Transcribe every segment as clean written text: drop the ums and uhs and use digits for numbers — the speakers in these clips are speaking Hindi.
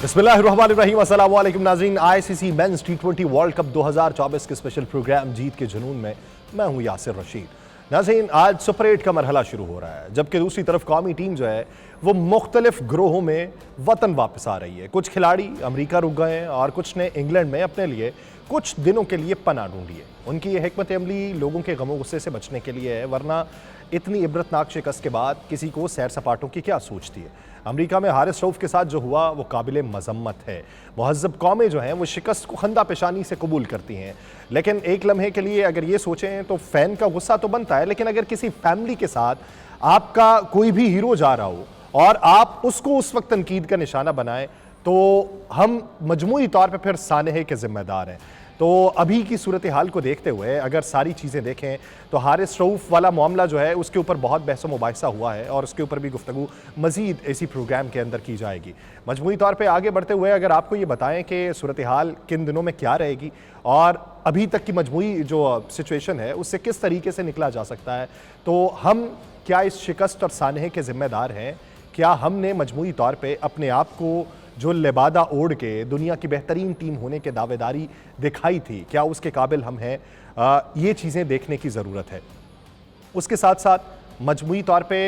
बिस्मिल्लाहिर्रहमानिर्रहीम, अस्सलाम वालेकुम नाज़रीन। आईसीसी मेंस टी20 वर्ल्ड कप 2024 के स्पेशल प्रोग्राम जीत के जुनून में मैं हूं यासिर रशीद। नाज़रीन, आज सुपर 8 का मरहला शुरू हो रहा है, जबकि दूसरी तरफ कौमी टीम जो है वो मुख्तलिफ ग्रोहों में वतन वापस आ रही है। कुछ खिलाड़ी अमेरिका रुक गए हैं और कुछ ने इंग्लैंड में अपने लिए कुछ दिनों के लिए पनाह ढूंढी है। उनकी ये हिकमत अमली लोगों के गमो गुस्से से बचने के लिए है, वरना इतनी इबरतनाक शिकस्त के बाद किसी को सैर सपाटों की क्या सोचती है। अमेरिका में हारिस रऊफ के साथ जो हुआ वो काबिल मजम्मत है। महज़ब कौमें जो हैं वो शिकस्त को खंदा पेशानी से कबूल करती हैं, लेकिन एक लम्हे के लिए अगर ये सोचें तो फ़ैन का गुस्सा तो बनता है, लेकिन अगर किसी फैमिली के साथ आपका कोई भी हीरो जा रहा हो और आप उसको उस वक्त तनकीद का निशाना बनाएं तो हम मजमूई तौर पर फिर सानहे के जिम्मेदार हैं। तो अभी की सूरत हाल को देखते हुए अगर सारी चीज़ें देखें तो हारिस रऊफ वाला मामला जो है उसके ऊपर बहुत बहस मुबाहिसा हुआ है और उसके ऊपर भी गुफ्तगू मज़ीद इसी प्रोग्राम के अंदर की जाएगी। मजमूई तौर पे आगे बढ़ते हुए अगर आपको ये बताएं कि सूरत हाल किन दिनों में क्या रहेगी और अभी तक की मजमूई जो सिचुएशन है उससे किस तरीके से निकला जा सकता है, तो हम क्या इस शिकस्त और सानहे के ज़िम्मेदार हैं? क्या हमने मजमूई तौर पर अपने आप को जो लिबादा ओढ़ के दुनिया की बेहतरीन टीम होने के दावेदारी दिखाई थी, क्या उसके काबिल हम हैं? ये चीज़ें देखने की ज़रूरत है। उसके साथ साथ मजमूई तौर पे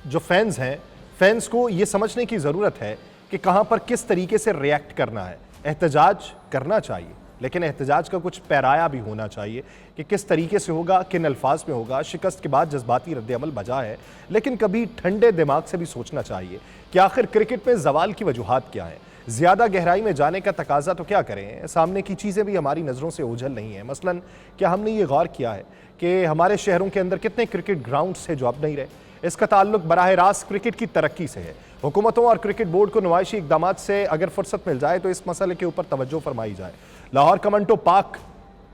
जो फैंस हैं, फैंस को ये समझने की ज़रूरत है कि कहाँ पर किस तरीके से रिएक्ट करना है। एहतजाज करना चाहिए, लेकिन एहतजाज का कुछ पैराया भी होना चाहिए कि किस तरीके से होगा, किन अल्फाज में होगा। शिकस्त के बाद जज्बाती रद्द-ए-अमल बजा है, लेकिन कभी ठंडे दिमाग से भी सोचना चाहिए कि आखिर क्रिकेट में जवाल की वजूहात क्या हैं। ज़्यादा गहराई में जाने का तकाजा तो क्या करें, सामने की चीज़ें भी हमारी नज़रों से ओझल नहीं हैं। मसलन क्या हमने ये गौर किया है कि हमारे शहरों के अंदर कितने क्रिकेट ग्राउंड्स हैं जो अब नहीं रहे? इसका ताल्लुक बराह रास्त क्रिकेट की तरक्की से है। हुकूमतों और क्रिकेट बोर्ड को नुमाइशी इकदामात से अगर फुर्सत मिल जाए तो इस मसले के ऊपर तवज्जो फरमाई जाए। लाहौर कमंटो पार्क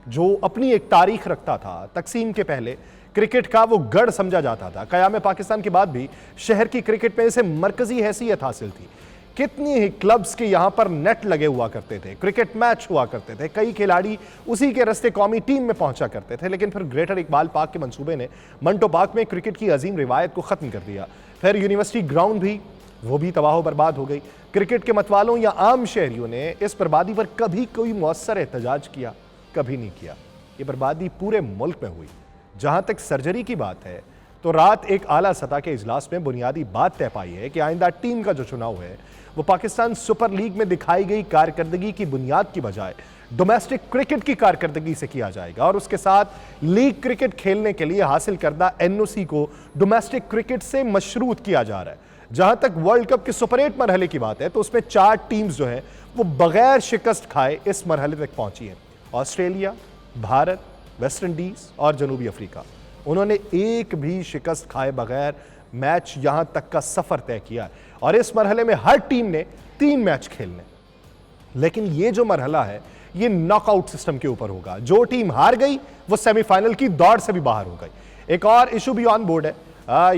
जो अपनी एक तारीख रखता था, तकसीम के पहले क्रिकेट का वो गढ़ समझा जाता था। क़याम पाकिस्तान के बाद भी शहर की क्रिकेट में इसे मरकजी हैसियत हासिल थी। कितनी ही क्लब्स के यहाँ पर नेट लगे हुआ करते थे, क्रिकेट मैच हुआ करते थे, कई खिलाड़ी उसी के रास्ते कौमी टीम में पहुंचा करते थे। लेकिन फिर ग्रेटर इकबाल पार्क के मंसूबे ने मंटो पार्क में क्रिकेट की अजीम रिवायत को ख़त्म कर दिया। फिर यूनिवर्सिटी ग्राउंड भी वो भी तबाह बर्बाद हो गई। क्रिकेट के मतवालों या आम शहरियों ने इस बर्बादी पर कभी कोई मौसर एहतजाज किया? कभी नहीं किया। ये बर्बादी पूरे मुल्क में हुई। जहां तक सर्जरी की बात है तो रात एक आला सतह के इजलास में बुनियादी बात तय पाई है कि आइंदा टीम का जो चुनाव है वो पाकिस्तान सुपर लीग में दिखाई गई कारकर्दगी की बुनियाद की बजाय डोमेस्टिक क्रिकेट की कारकर्दगी से किया जाएगा और उसके साथ लीग क्रिकेट खेलने के लिए हासिल करदा एनओसी को डोमेस्टिक क्रिकेट से मशरूत किया जा रहा है। जहां तक वर्ल्ड कप के सुपर 8 मरहले की बात है तो उसमें 4 टीम्स जो है वो बगैर शिकस्त खाए इस मरहले तक पहुंची है। ऑस्ट्रेलिया, भारत, वेस्ट इंडीज और जनूबी अफ्रीका। उन्होंने एक भी शिकस्त खाए बगैर मैच यहां तक का सफर तय किया और इस मरहले में हर टीम ने 3 मैच खेलने। लेकिन ये जो मरहला है ये नॉकआउट सिस्टम के ऊपर होगा। जो टीम हार गई वो सेमीफाइनल की दौड़ से भी बाहर हो गई। एक और इशू भी ऑन बोर्ड है।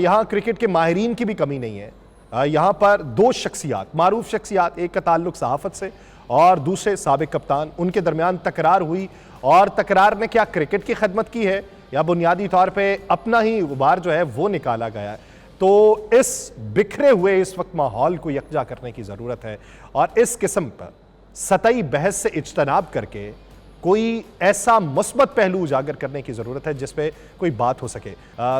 यहां क्रिकेट के माहिरीन की भी कमी नहीं है। यहां पर 2 शख्सियात, मारूफ शख्सियात, एक का ताल्लुक सहाफत से और दूसरे साबिक कप्तान, उनके दरमियान तकरार हुई और तकरार ने क्या क्रिकेट की खदमत की है या बुनियादी तौर पे अपना ही गुबार जो है वो निकाला गया है। तो इस बिखरे हुए इस वक्त माहौल को यकजा करने की ज़रूरत है और इस किस्म पर सतही बहस से इज्तनाब करके कोई ऐसा मुस्बत पहलू उजागर करने की ज़रूरत है जिस पे कोई बात हो सके।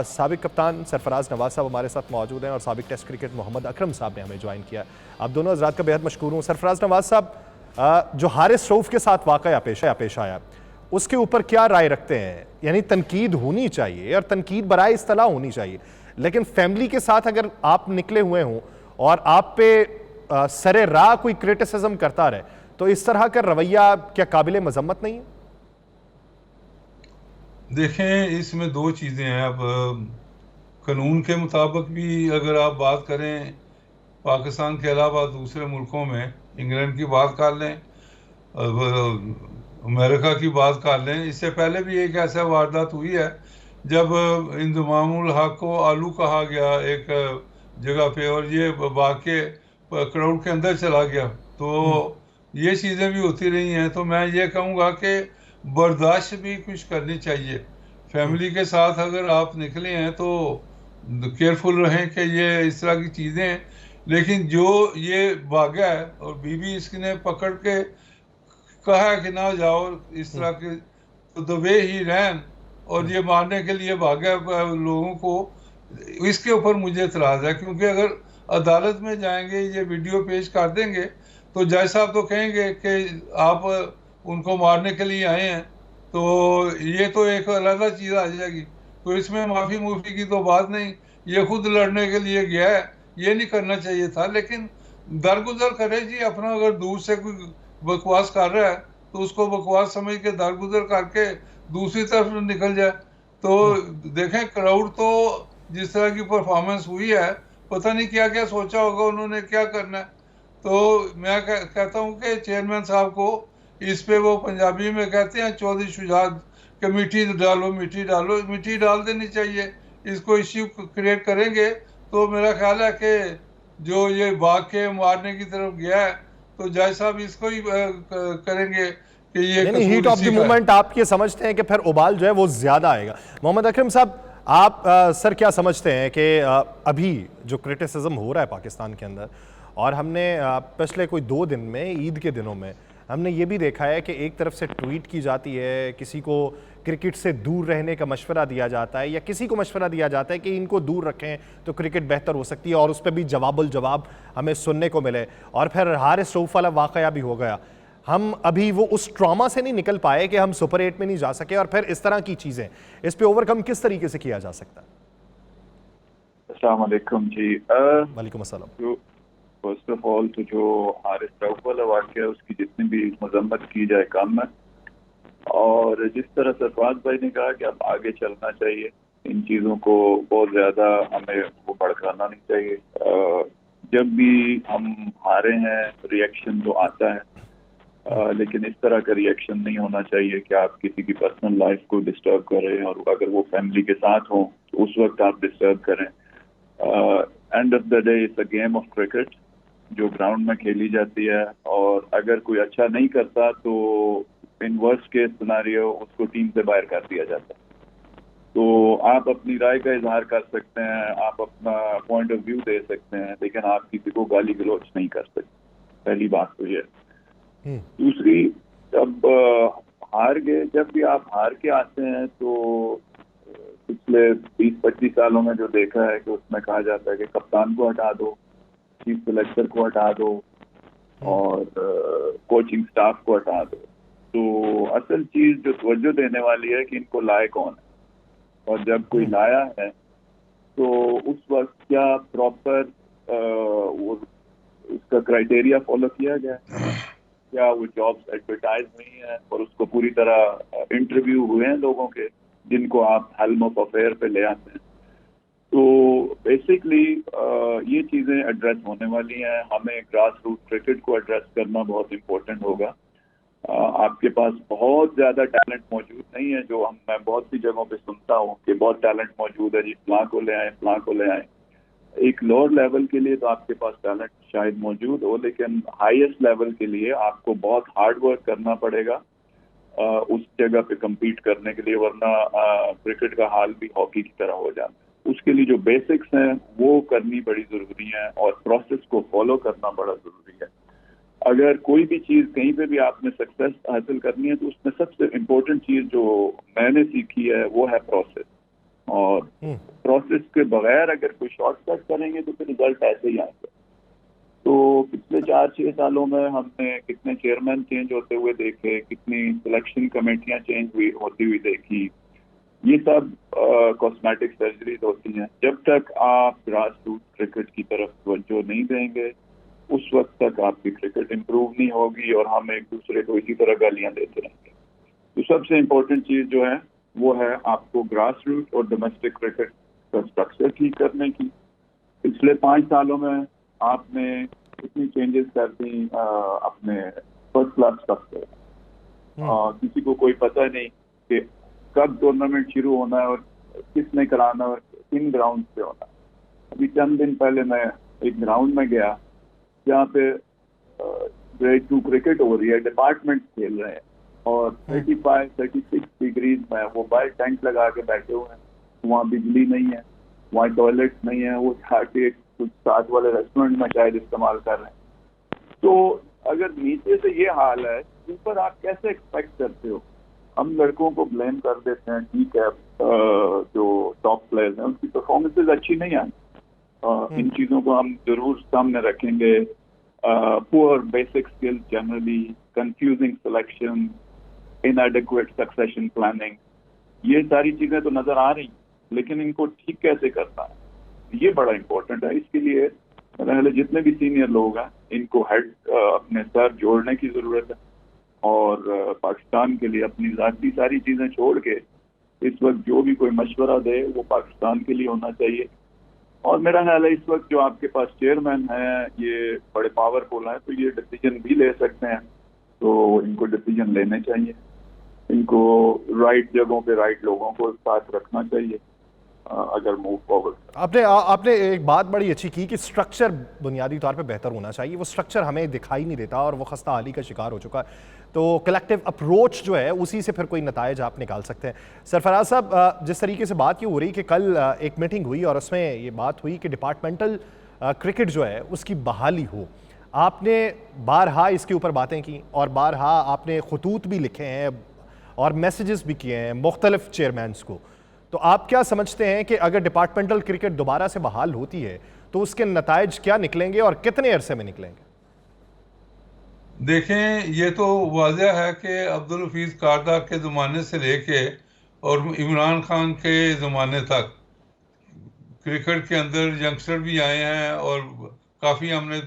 साबिक कप्तान सरफराज नवाज साहब हमारे साथ मौजूद हैं और साबिक टेस्ट क्रिकेट मोहम्मद अकरम साहब ने हमें ज्वाइन किया। आप दोनों हज़रात का बेहद मशकूर हूँ। सरफराज नवाज साहब, जो हारिस रऊफ के साथ वाक़या पेश आया उसके ऊपर क्या राय रखते हैं? यानी तनकीद होनी चाहिए और तनकीद बराए इस्तलाह होनी चाहिए, लेकिन फैमिली के साथ अगर आप निकले हुए हों और आप पे सरे राह कोई क्रिटिसिज्म करता रहे तो इस तरह का रवैया क्या काबिल मजम्मत नहीं है? देखें, इसमें 2 चीज़ें हैं। अब कानून के मुताबिक भी अगर आप बात करें, पाकिस्तान के अलावा दूसरे मुल्कों में, इंग्लैंड की बात कर लें, अमेरिका की बात कर लें, इससे पहले भी एक ऐसा वारदात हुई है जब इंजमामुल हक को आलू कहा गया एक जगह पे और ये वाक़े क्राउड के अंदर चला गया। तो ये चीज़ें भी होती रही हैं। तो मैं ये कहूँगा कि बर्दाश्त भी कुछ करनी चाहिए। फैमिली के साथ अगर आप निकले हैं तो केयरफुल रहें कि ये इस तरह की चीज़ें लेकिन जो ये भागा है और बीवी इसने पकड़ के कहा है कि ना जाओ इस तरह के, तो द वे ही रैन और ये मारने के लिए भागा लोगों को, इसके ऊपर मुझे इतराज है। क्योंकि अगर अदालत में जाएंगे, ये वीडियो पेश कर देंगे, तो जज साहब तो कहेंगे कि आप उनको मारने के लिए आए हैं, तो ये तो एक अलग चीज आ जाएगी। तो इसमें माफी मुफी की तो बात नहीं, ये खुद लड़ने के लिए गया है, ये नहीं करना चाहिए था। लेकिन दरगुजर करे जी अपना, अगर दूर से कोई बकवास कर रहा है तो उसको बकवास समझ के दरगुजर करके दूसरी तरफ निकल जाए। तो देखें क्राउड तो जिस तरह की परफॉर्मेंस हुई है, पता नहीं क्या क्या सोचा होगा उन्होंने क्या करना है। तो मैं कहता हूँ कि चेयरमैन साहब को इस पे, वो पंजाबी में कहते हैं चौधरी शुजात, कि मिट्टी डालो मिट्टी डालो, मिट्टी डाल देनी चाहिए। इसको इश्यू क्रिएट करेंगे तो मेरा ख्याल है कि जो ये भाग के मारने की तरफ गया है, तो जज साहब इसको ही करेंगे कि ये नहीं नहीं, हीट कसूर ऑफ द इसी का है। मोमेंट आप ये समझते हैं कि फिर उबाल जो है वो ज्यादा आएगा। मोहम्मद अकरम साहब, आप सर क्या समझते हैं कि अभी जो क्रिटिसिज्म हो रहा है पाकिस्तान के अंदर, और हमने पिछले कोई 2 दिन में, ईद के दिनों में हमने ये भी देखा है कि एक तरफ से ट्वीट की जाती है, किसी को क्रिकेट से दूर रहने का मशवरा दिया जाता है, या किसी को मशवरा दिया जाता है कि इनको दूर रखें तो क्रिकेट बेहतर हो सकती है, और उस पर भी जवाबुल जवाब हमें सुनने को मिले, और फिर हारिस रऊफ वाला वाकया भी हो गया। हम अभी वो उस ट्रॉमा से नहीं निकल पाए कि हम सुपर 8 में नहीं जा सके, और फिर इस तरह की चीज़ें, इस पे ओवरकम किस तरीके से किया जा सकता है? अस्सलाम वालेकुम जी। वालेकुम अस्सलाम। जो फर्स्ट ऑफ ऑल तो जो हारिस रऊफ वाला वाक़या है उसकी जितनी भी मजम्मत की जाए कम है, और जिस तरह सरफराज भाई ने कहा कि अब आगे चलना चाहिए, इन चीज़ों को बहुत ज़्यादा हमें वो भड़काना नहीं चाहिए। जब भी हम हारे हैं रिएक्शन तो आता है, लेकिन इस तरह का रिएक्शन नहीं होना चाहिए कि आप किसी की पर्सनल लाइफ को डिस्टर्ब करें, और अगर वो फैमिली के साथ हो तो उस वक्त आप डिस्टर्ब करें। End of the day it's a game of cricket जो ग्राउंड में खेली जाती है, और अगर कोई अच्छा नहीं करता तो इन वर्स्ट केस सिनेरियो उसको टीम से बाहर कर दिया जाता है। तो आप अपनी राय का इजहार कर सकते हैं, आप अपना पॉइंट ऑफ व्यू दे सकते हैं, लेकिन आप किसी को गाली गलौज नहीं कर सकते। पहली बात तो ये। दूसरी, जब हार गए, जब भी आप हार के आते हैं तो पिछले 20-25 सालों में जो देखा है कि उसमें कहा जाता है कि कप्तान को हटा दो, चीफ सिलेक्टर को हटा दो, और कोचिंग स्टाफ को हटा दो। तो असल चीज जो तवज्जो देने वाली है कि इनको लाए कौन है, और जब कोई लाया है तो उस वक्त क्या प्रॉपर उसका क्राइटेरिया फॉलो किया गया, क्या वो जॉब्स एडवर्टाइज हुई हैं और उसको पूरी तरह इंटरव्यू हुए हैं लोगों के जिनको आप हेल्म ऑफ अफेयर पे ले आते हैं। तो बेसिकली ये चीज़ें एड्रेस होने वाली हैं। हमें ग्रास रूट क्रिकेट को एड्रेस करना बहुत इम्पोर्टेंट होगा। आपके पास बहुत ज़्यादा टैलेंट मौजूद नहीं है, जो मैं बहुत सी जगहों पे सुनता हूँ कि बहुत टैलेंट मौजूद है जी, फलां को ले आए, फलां को ले आए। एक लोअर लेवल के लिए तो आपके पास टैलेंट शायद मौजूद हो, लेकिन हाईएस्ट लेवल के लिए आपको बहुत हार्ड वर्क करना पड़ेगा उस जगह पे कम्पीट करने के लिए, वरना क्रिकेट का हाल भी हॉकी की तरह हो जाता है। उसके लिए जो बेसिक्स हैं वो करनी बड़ी ज़रूरी है, और प्रोसेस को फॉलो करना बड़ा ज़रूरी है। अगर कोई भी चीज़ कहीं पे भी आपने सक्सेस हासिल करनी है तो उसमें सबसे इम्पोर्टेंट चीज़ जो मैंने सीखी है वो है प्रोसेस, और प्रोसेस के बगैर अगर कोई शॉर्टकट करेंगे तो फिर रिजल्ट ऐसे ही आएंगे। तो पिछले 4-6 सालों में हमने कितने चेयरमैन चेंज होते हुए देखे, कितनी सिलेक्शन कमेटियां चेंज होती हुई देखी। ये सब कॉस्मेटिक सर्जरीज होती हैं। जब तक आप ग्रास रूट क्रिकेट की तरफ तवज्जो नहीं देंगे उस वक्त तक आपकी क्रिकेट इम्प्रूव नहीं होगी, और हम एक दूसरे को इसी तरह गालियां देते रहेंगे। तो सबसे इम्पोर्टेंट चीज़ जो है वो है आपको ग्रास रूट और डोमेस्टिक क्रिकेट का स्ट्रक्चर ठीक करने की। पिछले 5 सालों में आपने कितनी चेंजेस कर दी अपने फर्स्ट क्लास स्ट्रक्चर। किसी को कोई पता नहीं कि कब टूर्नामेंट शुरू होना है और किसने कराना है और किन ग्राउंड पे होना है। अभी चंद दिन पहले मैं एक ग्राउंड में गया जहाँ पे ग्रेड 2 क्रिकेट हो रही है, डिपार्टमेंट खेल रहे हैं, और 35-36 डिग्रीज में वो बाहर टेंट लगा के बैठे हुए हैं। वहाँ बिजली नहीं है, वहाँ टॉयलेट्स नहीं है, वो जाके कुछ साथ वाले रेस्टोरेंट में शायद इस्तेमाल कर रहे हैं। तो अगर नीचे से ये हाल है, ऊपर आप कैसे एक्सपेक्ट करते हो? हम लड़कों को ब्लेम कर देते हैं, ठीक है, जो टॉप प्लेयर्स हैं उनकी परफॉर्मेंसेज अच्छी नहीं आई, इन चीज़ों को हम जरूर सामने रखेंगे। Poor basic skills generally, confusing selection, इनएडिक्वेट succession planning, ये सारी चीज़ें तो नज़र आ रही, लेकिन इनको ठीक कैसे करना है ये बड़ा इंपॉर्टेंट है। इसके लिए पहले जितने भी सीनियर लोग हैं इनको हेड अपने सर जोड़ने की ज़रूरत है, और पाकिस्तान के लिए अपनी ज़ाती सारी चीज़ें छोड़ के इस वक्त जो भी कोई मशवरा दे वो पाकिस्तान के लिए होना चाहिए। और मेरा ख्याल है इस वक्त जो आपके पास चेयरमैन हैं ये बड़े पावरफुल हैं, तो ये डिसीजन भी ले सकते हैं, तो इनको डिसीजन लेने चाहिए, इनको राइट जगहों पे राइट लोगों को साथ रखना चाहिए अगर मूव फॉरवर्ड। आपने एक बात बड़ी अच्छी की कि स्ट्रक्चर बुनियादी तौर पे बेहतर होना चाहिए। वो स्ट्रक्चर हमें दिखाई नहीं देता और वो खस्ता हाली का शिकार हो चुका है। तो कलेक्टिव अप्रोच जो है उसी से फिर कोई नतायज आप निकाल सकते हैं। सरफराज साहब, जिस तरीके से बात ये हो रही कि कल एक मीटिंग हुई और उसमें ये बात हुई कि डिपार्टमेंटल क्रिकेट जो है उसकी बहाली हो, आपने बारहा इसके ऊपर बातें की और बारहा आपने खतूत भी लिखे हैं और मैसेजेस भी किए हैं मुख्तलिफ चेयरमैन्स को। तो आप क्या समझते हैं कि अगर डिपार्टमेंटल क्रिकेट दोबारा से बहाल होती है तो उसके नतायज क्या निकलेंगे और कितने अरसे में निकलेंगे? देखें, ये तो वाज़ह है कि अब्दुल हफीज़ कारदा के ज़माने से लेके और इमरान खान के ज़माने तक क्रिकेट के अंदर यंगस्टर भी आए हैं और काफ़ी हमने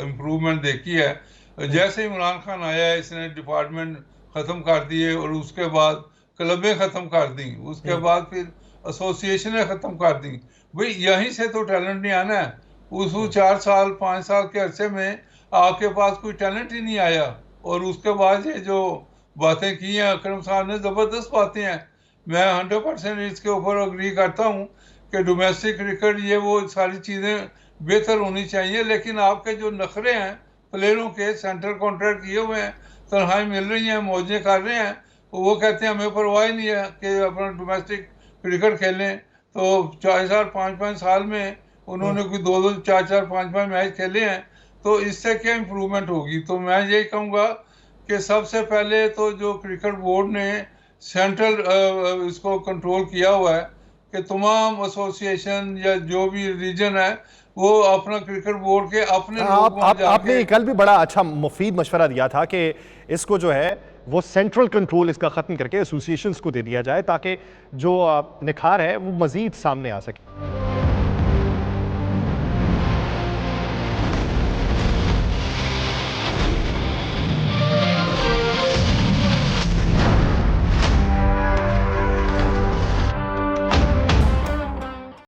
इम्प्रूवमेंट देखी है। जैसे इमरान खान आया है इसने डिपार्टमेंट ख़त्म कर दिए और उसके बाद क्लबें ख़त्म कर दी, उसके बाद फिर एसोसिएशनें ख़त्म कर दी। भाई यहीं से तो टैलेंट नहीं आना है। उस 4 साल 5 साल के अरसे में आपके पास कोई टैलेंट ही नहीं आया। और उसके बाद ये जो बातें की हैं अकरम साहब ने, ज़बरदस्त बातें हैं। मैं 100% इसके ऊपर अग्री करता हूँ कि डोमेस्टिक क्रिकेट ये वो सारी चीज़ें बेहतर होनी चाहिए, लेकिन आपके जो नखरे हैं प्लेयरों के, सेंट्रल कॉन्ट्रैक्ट किए हुए हैं, तनख्वाही मिल रही हैं, मौजें कर रहे हैं, वो कहते हैं हमें परवाह नहीं है कि अपना डोमेस्टिक क्रिकेट खेलें। तो 4 साल 5-5 साल में उन्होंने कोई 2-2 4-4 5-5 मैच खेले हैं, तो इससे क्या इम्प्रूवमेंट होगी? तो मैं यही कहूँगा कि सबसे पहले तो जो क्रिकेट बोर्ड ने सेंट्रल इसको कंट्रोल किया हुआ है कि तमाम एसोसिएशन या जो भी रीजन है वो अपना क्रिकेट बोर्ड के अपने आपने कल भी बड़ा अच्छा मुफीद मशवरा दिया था कि इसको जो है वो सेंट्रल कंट्रोल इसका ख़त्म करके एसोसिएशंस को दे दिया जाए ताकि जो निखार है वो मज़ीद सामने आ सके।